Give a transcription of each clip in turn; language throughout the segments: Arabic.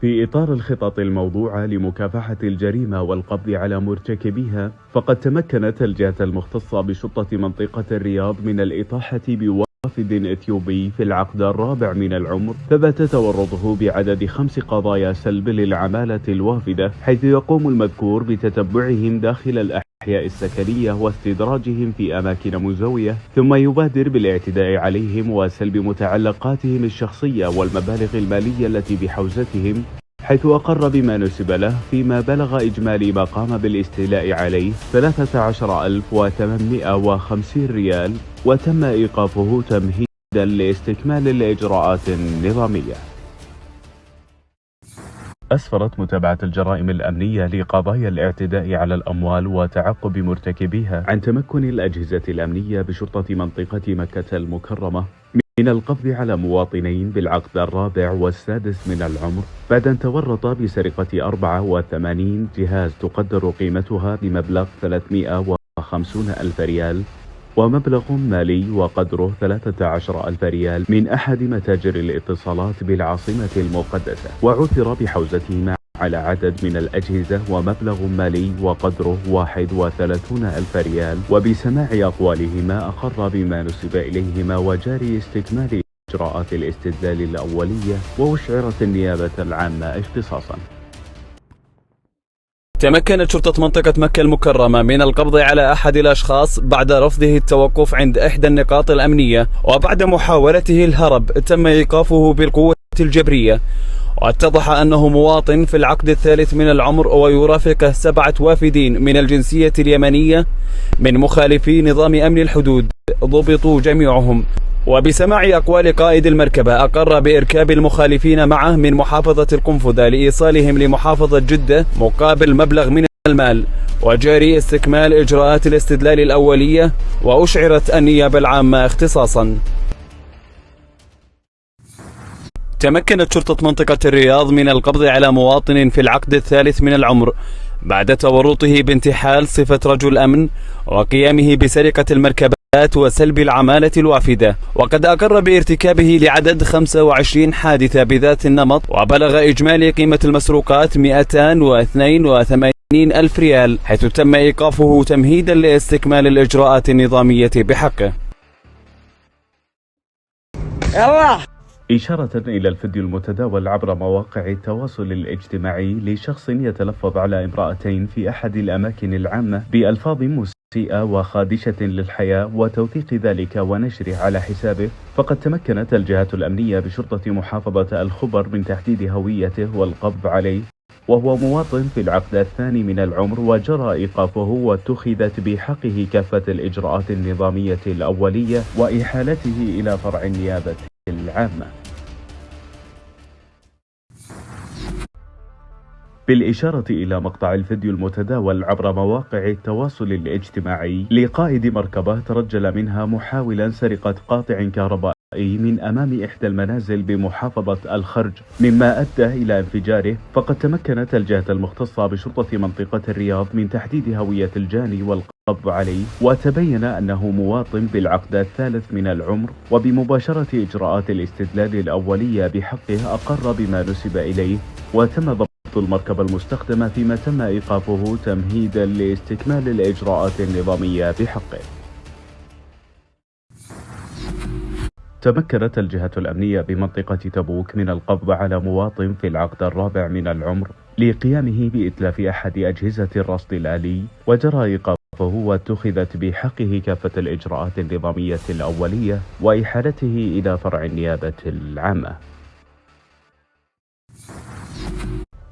في إطار الخطط الموضوعة لمكافحة الجريمة والقبض على مرتكبيها، فقد تمكنت الجهة المختصة بشرطة منطقة الرياض من الإطاحة بوافد إثيوبي في العقد الرابع من العمر ثبت تورطه بعدد 5 قضايا سلب للعمالة الوافدة، حيث يقوم المذكور بتتبعهم داخل الأحياء السكنية واستدراجهم في أماكن مزوية، ثم يبادر بالاعتداء عليهم وسلب متعلقاتهم الشخصية والمبالغ المالية التي بحوزتهم، حيث أقر بما نسب له، فيما بلغ إجمالي ما قام بالاستيلاء عليه 13,850 ريال، وتم إيقافه تمهيدا لاستكمال الإجراءات النظامية. أسفرت متابعة الجرائم الأمنية لقضايا الاعتداء على الأموال وتعقب مرتكبيها عن تمكن الأجهزة الأمنية بشرطة منطقة مكة المكرمة من القبض على مواطنين بالعقد الرابع والسادس من العمر، بعد أن تورط بسرقة 84 جهاز تقدر قيمتها بمبلغ 350 ألف ريال، ومبلغ مالي وقدره 13 ألف ريال من أحد متاجر الاتصالات بالعاصمة المقدسة، وعثر بحوزتهما على عدد من الأجهزة ومبلغ مالي وقدره 31 ألف ريال. وبسماع أقوالهما أقر بما نسب إليهما وجاري استكمال إجراءات الاستدلال الأولية، وأشعرت النيابة العامة اختصاصا. تمكنت شرطة منطقة مكة المكرمة من القبض على أحد الأشخاص بعد رفضه التوقف عند إحدى النقاط الأمنية، وبعد محاولته الهرب تم إيقافه بالقوة الجبرية، واتضح أنه مواطن في العقد الثالث من العمر، ويرافقه 7 وافدين من الجنسية اليمنية من مخالفي نظام أمن الحدود ضبطوا جميعهم. وبسماع أقوال قائد المركبة أقر بإركاب المخالفين معه من محافظة القنفذة لإيصالهم لمحافظة جدة مقابل مبلغ من المال، وجاري استكمال إجراءات الاستدلال الأولية، وأشعرت النيابة العامة اختصاصا. تمكنت شرطة منطقة الرياض من القبض على مواطن في العقد الثالث من العمر بعد تورطه بانتحال صفة رجل أمن وقيامه بسرقة المركبات وسلب العمالة الوافدة، وقد أقر بارتكابه لعدد 25 حادثة بذات النمط، وبلغ إجمالي قيمة المسروقات 282 ألف ريال، حيث تم إيقافه تمهيدا لاستكمال الإجراءات النظامية بحقه. إشارة إلى الفيديو المتداول عبر مواقع التواصل الاجتماعي لشخص يتلفظ على امرأتين في أحد الأماكن العامة بألفاظ مسيئة وخادشة للحياة وتوثيق ذلك ونشره على حسابه، فقد تمكنت الجهات الأمنية بشرطة محافظة الخبر من تحديد هويته والقبض عليه، وهو مواطن في العقد الثاني من العمر، وجرى إيقافه واتخذت بحقه كافة الإجراءات النظامية الأولية وإحالته إلى فرع النيابة العامة. بالإشارة إلى مقطع الفيديو المتداول عبر مواقع التواصل الاجتماعي لقائد مركبة ترجل منها محاولا سرقة قاطع كهربائي من أمام إحدى المنازل بمحافظة الخرج، مما أدى إلى انفجاره، فقد تمكنت الجهة المختصة بشرطة منطقة الرياض من تحديد هوية الجاني والقبض عليه، وتبين أنه مواطن بالعقد الثالث من العمر، وبمباشرة إجراءات الاستدلال الأولية بحقه أقر بما نسب إليه، وتم ضبط المركبة المستخدمة، فيما تم إيقافه تمهيدا لاستكمال الإجراءات النظامية بحقه. تمكنت الجهة الأمنية بمنطقة تبوك من القبض على مواطن في العقد الرابع من العمر لقيامه بإتلاف أحد أجهزة الرصد الآلي، وجرى إيقافه واتخذت بحقه كافة الإجراءات النظامية الأولية وإحالته إلى فرع النيابة العامة.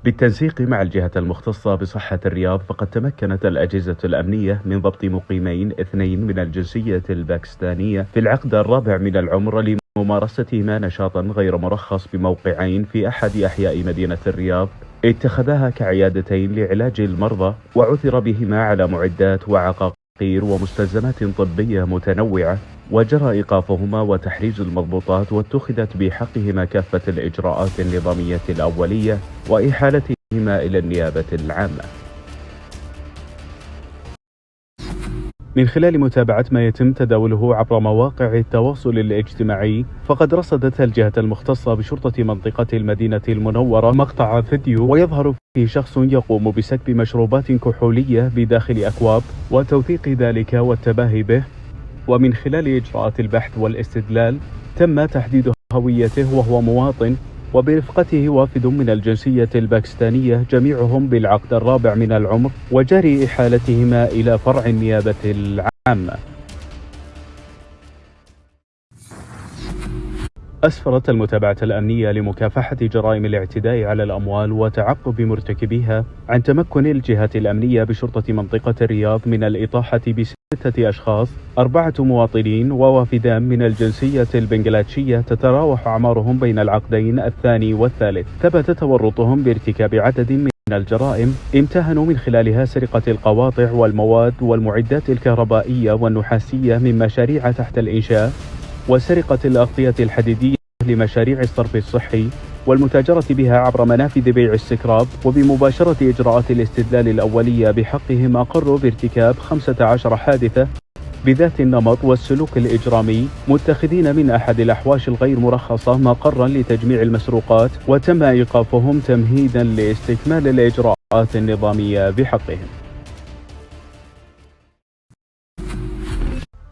بالتنسيق مع الجهة المختصة بصحة الرياض، فقد تمكنت الأجهزة الأمنية من ضبط مقيمين 2 من الجنسية الباكستانية في العقد الرابع من العمر لممارستهما نشاطا غير مرخص بموقعين في أحد أحياء مدينة الرياض اتخذاها كعيادتين لعلاج المرضى، وعثر بهما على معدات وعقاقير ومستلزمات طبية متنوعة، وجرى إيقافهما وتحريز المضبوطات، واتخذت بحقهما كافة الإجراءات النظامية الأولية وإحالتهما إلى النيابة العامة. من خلال متابعة ما يتم تداوله عبر مواقع التواصل الاجتماعي، فقد رصدت الجهة المختصة بشرطة منطقة المدينة المنورة مقطع فيديو ويظهر فيه شخص يقوم بسكب مشروبات كحولية بداخل أكواب وتوثيق ذلك والتباهي به. ومن خلال إجراءات البحث والاستدلال تم تحديد هويته، وهو مواطن وبرفقته وافد من الجنسية الباكستانية، جميعهم بالعقد الرابع من العمر، وجري إحالتهما إلى فرع النيابة العامة. أسفرت المتابعة الأمنية لمكافحة جرائم الاعتداء على الأموال وتعقب مرتكبيها عن تمكن الجهات الأمنية بشرطة منطقة الرياض من الإطاحة ب6 أشخاص، 4 مواطنين ووافدان من الجنسية البنغلاديشية تتراوح أعمارهم بين العقدين الثاني والثالث. ثبت تورطهم بارتكاب عدد من الجرائم امتهنوا من خلالها سرقة القواطع والمواد والمعدات الكهربائية والنحاسية من مشاريع تحت الإنشاء، وسرقة الأغطية الحديدية لمشاريع الصرف الصحي، والمتاجرة بها عبر منافذ بيع السكراب. وبمباشرة إجراءات الاستدلال الأولية بحقهم أقروا بارتكاب 15 حادثة بذات النمط والسلوك الإجرامي، متخذين من أحد الأحواش الغير مرخصة مقرا لتجميع المسروقات، وتم إيقافهم تمهيدا لاستكمال الإجراءات النظامية بحقهم.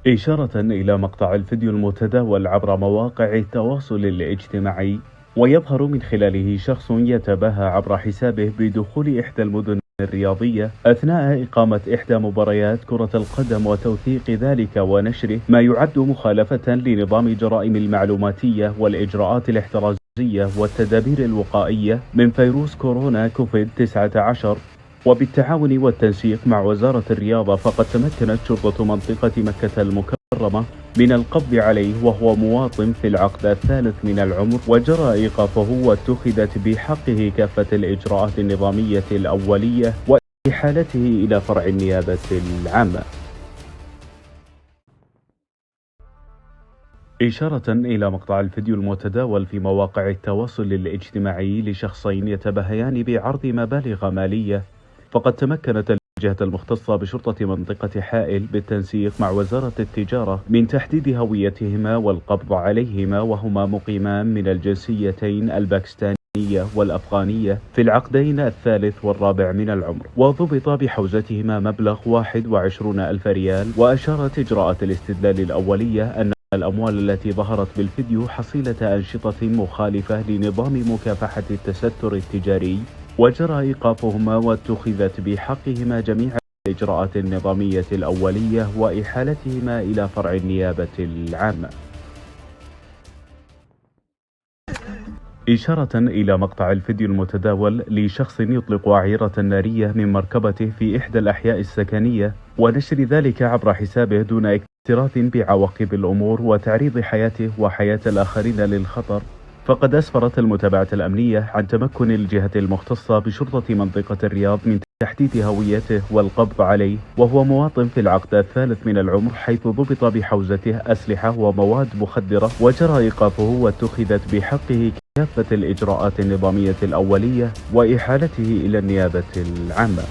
إشارة إلى مقطع الفيديو المتداول عبر مواقع التواصل الاجتماعي، ويظهر من خلاله شخص يتباهى عبر حسابه بدخول إحدى المدن الرياضية أثناء إقامة إحدى مباريات كرة القدم، وتوثيق ذلك ونشره، ما يعد مخالفة لنظام جرائم المعلوماتية والإجراءات الاحترازية والتدابير الوقائية من فيروس كورونا كوفيد 19. وبالتعاون والتنسيق مع وزارة الرياضة، فقد تمكنت شرطة منطقة مكة المكرمة من القبض عليه وهو مواطن في العقد الثالث من العمر، وجرى إيقافه واتخذت بحقه كافة الإجراءات النظامية الأولية وإحالته إلى فرع النيابة العامة. إشارة إلى مقطع الفيديو المتداول في مواقع التواصل الاجتماعي لشخصين يتباهيان بعرض مبالغ مالية، فقد تمكنت الجهة المختصة بشرطة منطقة حائل بالتنسيق مع وزارة التجارة من تحديد هويتهما والقبض عليهما، وهما مقيمان من الجنسيتين الباكستانية والأفغانية في العقدين الثالث والرابع من العمر، وضبط بحوزتهما مبلغ 21,000 ريال. وأشارت إجراءات الاستدلال الأولية أن الأموال التي ظهرت بالفيديو حصيلة أنشطة مخالفة لنظام مكافحة التستر التجاري، وجرى إيقافهما واتخذت بحقهما جميع الإجراءات النظامية الأولية وإحالتهما إلى فرع النيابة العامة. إشارة إلى مقطع الفيديو المتداول لشخص يطلق عيرة نارية من مركبته في إحدى الأحياء السكنية، ونشر ذلك عبر حسابه دون اكتراث بعواقب الأمور وتعريض حياته وحياة الآخرين للخطر، فقد أسفرت المتابعة الأمنية عن تمكن الجهة المختصة بشرطة منطقة الرياض من تحديد هويته والقبض عليه، وهو مواطن في العقد الثالث من العمر، حيث ضبط بحوزته أسلحة ومواد مخدرة، وجرى إيقافه واتخذت بحقه كافة الإجراءات النظامية الأولية وإحالته إلى النيابة العامة.